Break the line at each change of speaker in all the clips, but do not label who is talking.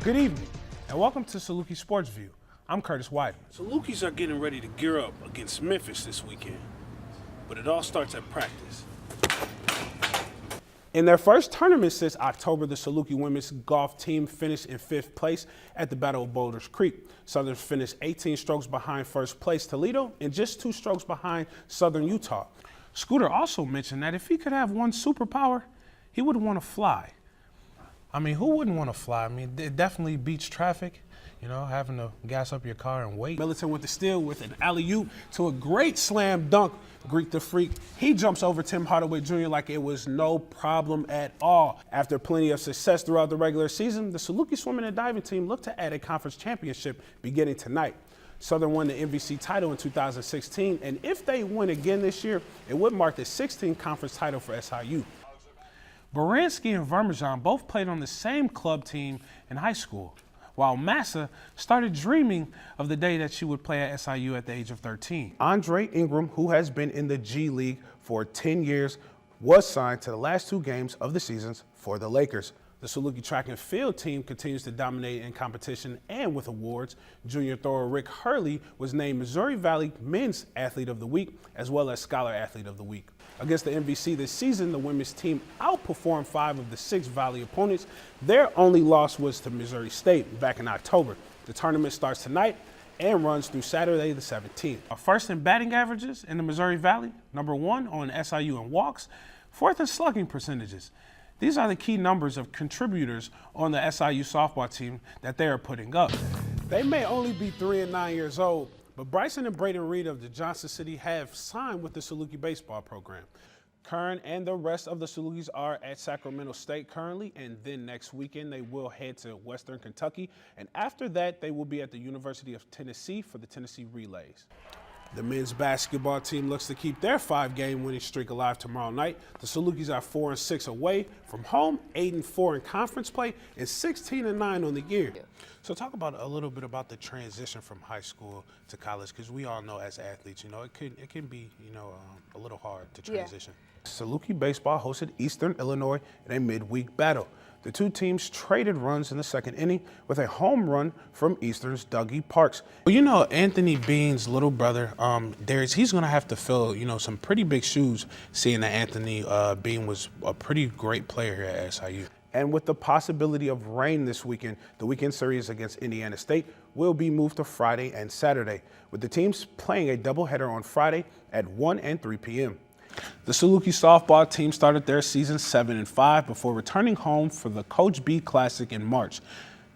Good evening, and welcome to Saluki Sports View. I'm Curtis WIdeman.
Salukis are getting ready to gear up against Memphis this weekend, but it all starts at practice.
In their first tournament since October, the Saluki women's golf team finished in 5th place at the Battle of Boulders Creek. Southern finished 18 strokes behind first place Toledo and just 2 strokes behind Southern Utah. Scooter also mentioned that if he could have one superpower, he would want to fly. I mean, who wouldn't want to fly? I mean, it definitely beats traffic, you know, having to gas up your car and wait. Middleton with the steal with an alley-oop to a great slam dunk. Greek the Freak, he jumps over Tim Hardaway Jr. like it was no problem at all. After plenty of success throughout the regular season, the Saluki swimming and diving team looked to add a conference championship beginning tonight. Southern won the MVC title in 2016, and if they win again this year, it would mark the 16th conference title for SIU. Baranski and Vermejan both played on the same club team in high school, while Massa started dreaming of the day that she would play at SIU at the age of 13. Andre Ingram, who has been in the G League for 10 years, was signed to the last 2 games of the seasons for the Lakers. The Saluki track and field team continues to dominate in competition and with awards. Junior thrower Rick Hurley was named Missouri Valley Men's Athlete of the Week as well as Scholar Athlete of the Week. Against the MVC this season, the women's team outperformed 5 of the 6 Valley opponents. Their only loss was to Missouri State back in October. The tournament starts tonight and runs through Saturday the 17th. First in batting averages in the Missouri Valley, number 1 on SIU in walks, 4th in slugging percentages. These are the key numbers of contributors on the SIU softball team that they are putting up. They may only be 3 and 9 years old, but Bryson and Braden Reed of the Johnson City have signed with the Saluki baseball program. Kern and the rest of the Salukis are at Sacramento State currently, and then next weekend they will head to Western Kentucky, and after that they will be at the University of Tennessee for the Tennessee Relays. The men's basketball team looks to keep their 5-game winning streak alive tomorrow night. The Salukis are 4-6 away from home, 8-4 in conference play, and 16-9 on the year. So talk about a little bit about the transition from high school to college, because we all know as athletes, you know, it can be, you know, a little hard to transition. Yeah. Saluki baseball hosted Eastern Illinois in a midweek battle. The 2 teams traded runs in the 2nd inning with a home run from Eastern's Dougie Parks. Well, you know, Anthony Bean's little brother, Darius, he's going to have to fill, you know, some pretty big shoes, seeing that Anthony Bean was a pretty great player here at SIU. And with the possibility of rain this weekend, the weekend series against Indiana State will be moved to Friday and Saturday, with the teams playing a doubleheader on Friday at 1 and 3 p.m. The Saluki softball team started their season 7-5 before returning home for the Coach B Classic in March.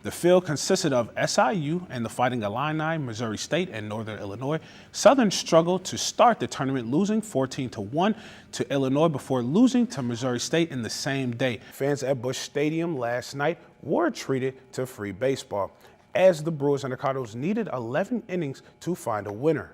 The field consisted of SIU and the Fighting Illini, Missouri State, and Northern Illinois. Southern struggled to start the tournament, losing 14-1 to Illinois before losing to Missouri State in the same day. Fans at Busch Stadium last night were treated to free baseball, as the Brewers and the Cardinals needed 11 innings to find a winner.